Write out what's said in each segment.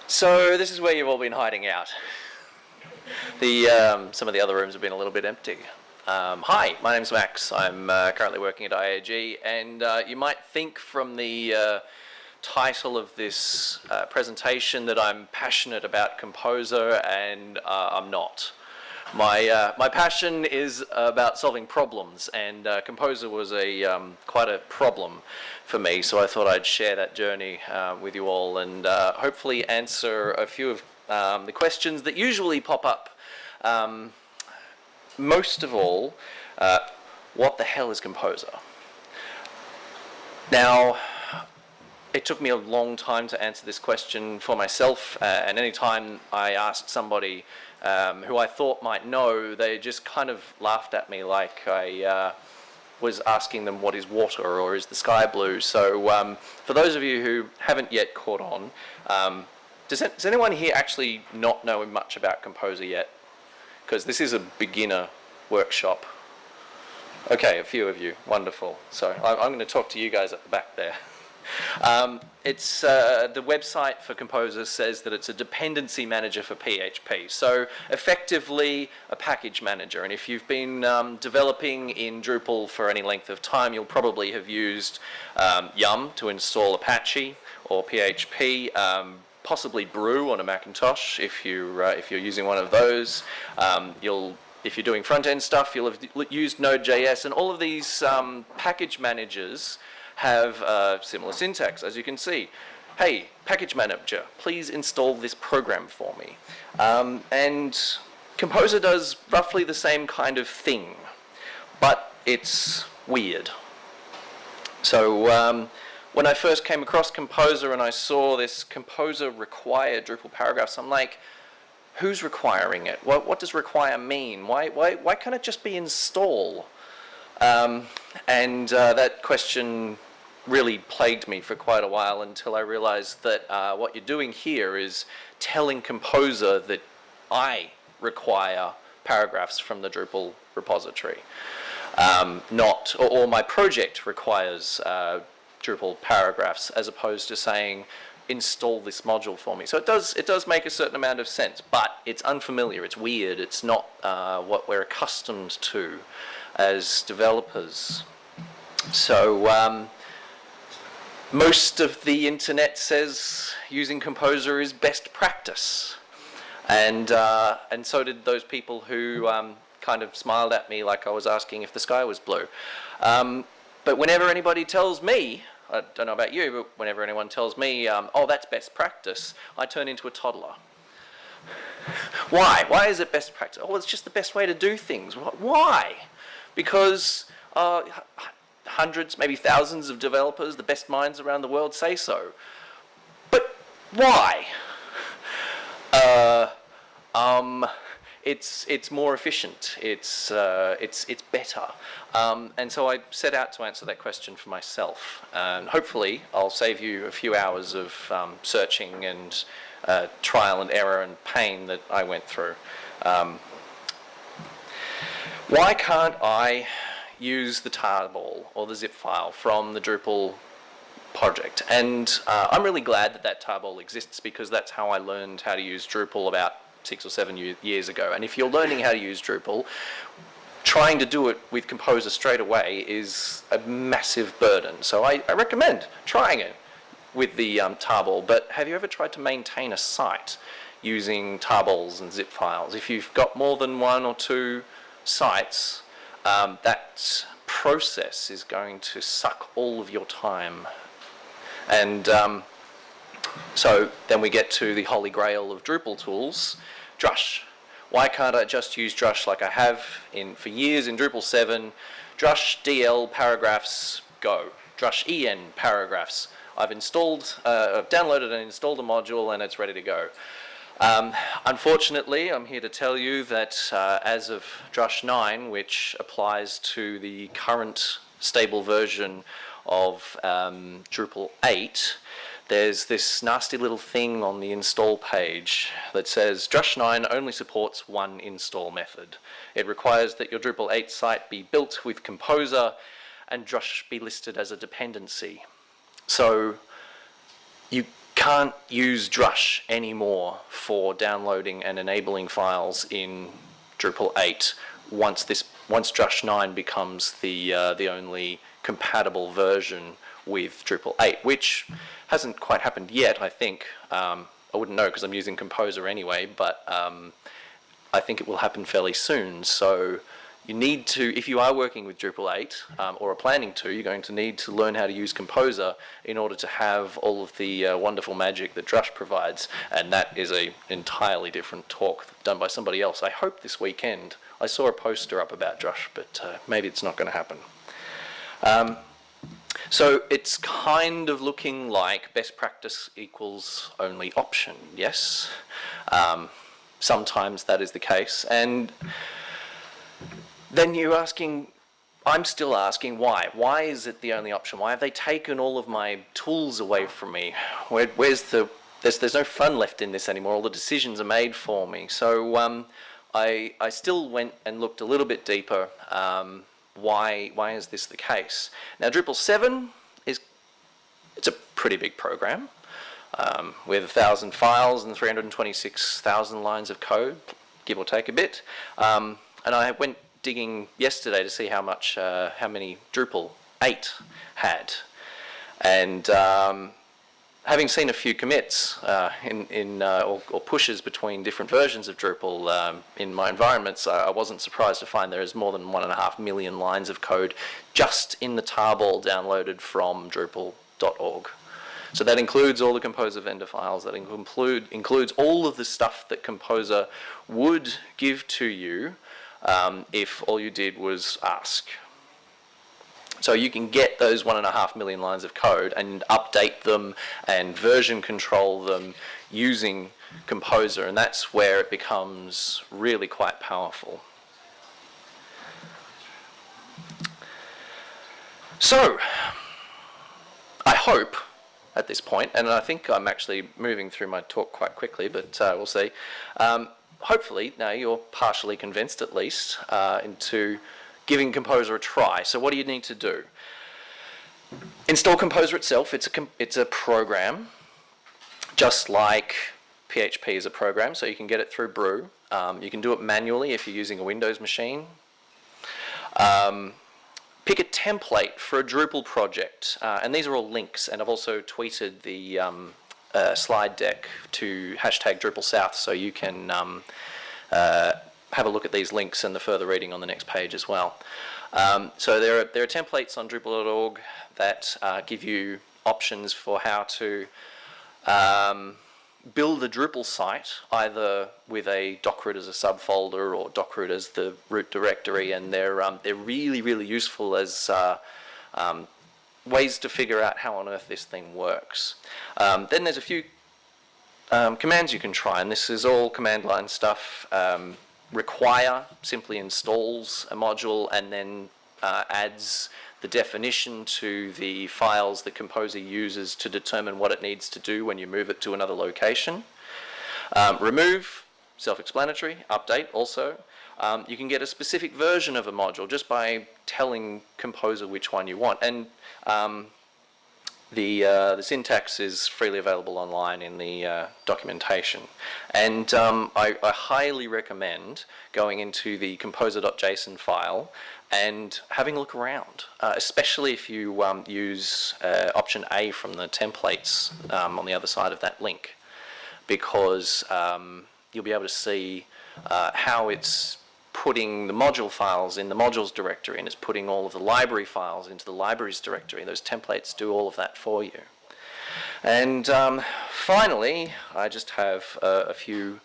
So this is where you've all been hiding out. Some of the other rooms have been a little bit empty. Hi, my name's Max. I'm currently working at IAG, and you might think from the title of this presentation that I'm passionate about Composer, and I'm not. My passion is about solving problems, and Composer was quite a problem for me, so I thought I'd share that journey with you all and hopefully answer a few of the questions that usually pop up. Most of all, what the hell is Composer? Now, it took me a long time to answer this question for myself, and any time I asked somebody who I thought might know, they just kind of laughed at me like I was asking them what is water or is the sky blue. So for those of you who haven't yet caught on, does anyone here actually not know much about Composer yet? Because this is a beginner workshop. Okay, a few of you, wonderful. So I'm going to talk to you guys at the back there. The website for Composer says that it's a dependency manager for PHP, so effectively a package manager. And if you've been developing in Drupal for any length of time, you'll probably have used Yum to install Apache or PHP, possibly Brew on a Macintosh if you're using one of those. If you're doing front-end stuff, you'll have used Node.js, and all of these package managers have similar syntax, as you can see. Hey, package manager, please install this program for me. And Composer does roughly the same kind of thing, but it's weird. So when I first came across Composer and I saw this Composer require Drupal paragraphs, I'm like, who's requiring it? What does require mean? Why can't it just be install? That question really plagued me for quite a while until I realized that what you're doing here is telling Composer that I require paragraphs from the Drupal repository. Or my project requires Drupal paragraphs, as opposed to saying install this module for me. So it does make a certain amount of sense, but it's unfamiliar, it's weird, it's not what we're accustomed to as developers. So most of the internet says using Composer is best practice, and so did those people who kind of smiled at me like I was asking if the sky was blue. But whenever anybody tells me, I don't know about you, but whenever anyone tells me, oh, that's best practice, I turn into a toddler. Why? Why is it best practice? Oh, it's just the best way to do things. Why? Because hundreds, maybe thousands of developers, the best minds around the world say so. But why? It's more efficient. It's better. And so I set out to answer that question for myself. And hopefully I'll save you a few hours of searching and trial and error and pain that I went through. Why can't I use the tarball or the zip file from the Drupal project? And I'm really glad that that tarball exists, because that's how I learned how to use Drupal about 6 or 7 years ago. And if you're learning how to use Drupal, trying to do it with Composer straight away is a massive burden. So I recommend trying it with the tarball. But have you ever tried to maintain a site using tarballs and zip files? If you've got more than 1 or 2 sites, that process is going to suck all of your time. And so then we get to the holy grail of Drupal tools, Drush. Why can't I just use Drush like I have for years in Drupal 7? Drush DL paragraphs, go. Drush EN paragraphs. I've downloaded and installed a module, and it's ready to go. Unfortunately, I'm here to tell you that as of Drush 9, which applies to the current stable version of Drupal 8, there's this nasty little thing on the install page that says Drush 9 only supports one install method. It requires that your Drupal 8 site be built with Composer and Drush be listed as a dependency. So you can't use Drush anymore for downloading and enabling files in Drupal 8 once Drush 9 becomes the only compatible version with Drupal 8, which hasn't quite happened yet, I think. I wouldn't know because I'm using Composer anyway, but I think it will happen fairly soon. So you need to, if you are working with Drupal 8 or are planning to, you're going to need to learn how to use Composer in order to have all of the wonderful magic that Drush provides, and that is an entirely different talk done by somebody else. I hope this weekend. I saw a poster up about Drush, but maybe it's not going to happen. So it's kind of looking like best practice equals only option, yes? Sometimes that is the case, and then you're asking, I'm still asking why. Why is it the only option? Why have they taken all of my tools away from me? There's no fun left in this anymore. All the decisions are made for me. So I still went and looked a little bit deeper. Why is this the case? Now Drupal 7 it's a pretty big program with 1,000 files and 326,000 lines of code, give or take a bit. And I went digging yesterday to see how many Drupal 8 had, and having seen a few commits or pushes between different versions of Drupal in my environments, I wasn't surprised to find there is more than 1.5 million lines of code just in the tarball downloaded from Drupal.org. So that includes all the Composer vendor files, that includes all of the stuff that Composer would give to you if all you did was ask. So you can get those 1.5 million lines of code and update them and version control them using Composer, and that's where it becomes really quite powerful. So, I hope at this point, and I think I'm actually moving through my talk quite quickly, but we'll see. Hopefully now you're partially convinced at least into giving Composer a try. So what do you need to do? Install Composer itself. It's a program, just like PHP is a program, so you can get it through Brew. You can do it manually if you're using a Windows machine. Pick a template for a Drupal project, and these are all links, and I've also tweeted the slide deck to #DrupalSouth, so you can have a look at these links and the further reading on the next page as well. So there are templates on Drupal.org that give you options for how to build a Drupal site, either with a dockroot as a subfolder or dockroot as the root directory, and they're really, really useful as ways to figure out how on earth this thing works. Then there's a few commands you can try, and this is all command line stuff. Require simply installs a module and then adds the definition to the files that Composer uses to determine what it needs to do when you move it to another location. Remove, self-explanatory. Update also. You can get a specific version of a module just by telling Composer which one you want, and the syntax is freely available online in the documentation. And I highly recommend going into the composer.json file and having a look around, especially if you use option A from the templates on the other side of that link, because you'll be able to see how it's putting the module files in the modules directory, and it's putting all of the library files into the libraries directory. Those templates do all of that for you. And finally, I just have a few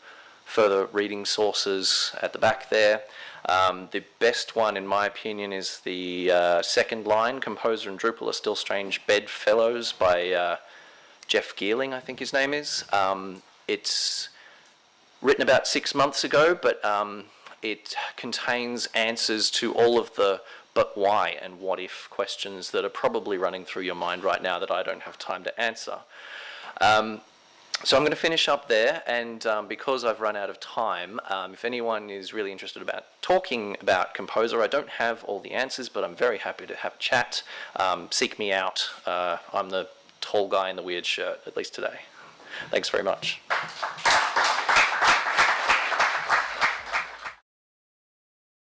further reading sources at the back there. The best one, in my opinion, is the second line, Composer and Drupal are still strange bedfellows, by Jeff Geerling, I think his name is. It's written about 6 months ago, but it contains answers to all of the but why and what if questions that are probably running through your mind right now that I don't have time to answer. So I'm going to finish up there, and because I've run out of time, if anyone is really interested about talking about Composer, I don't have all the answers, but I'm very happy to have a chat. Seek me out. I'm the tall guy in the weird shirt, at least today. Thanks very much.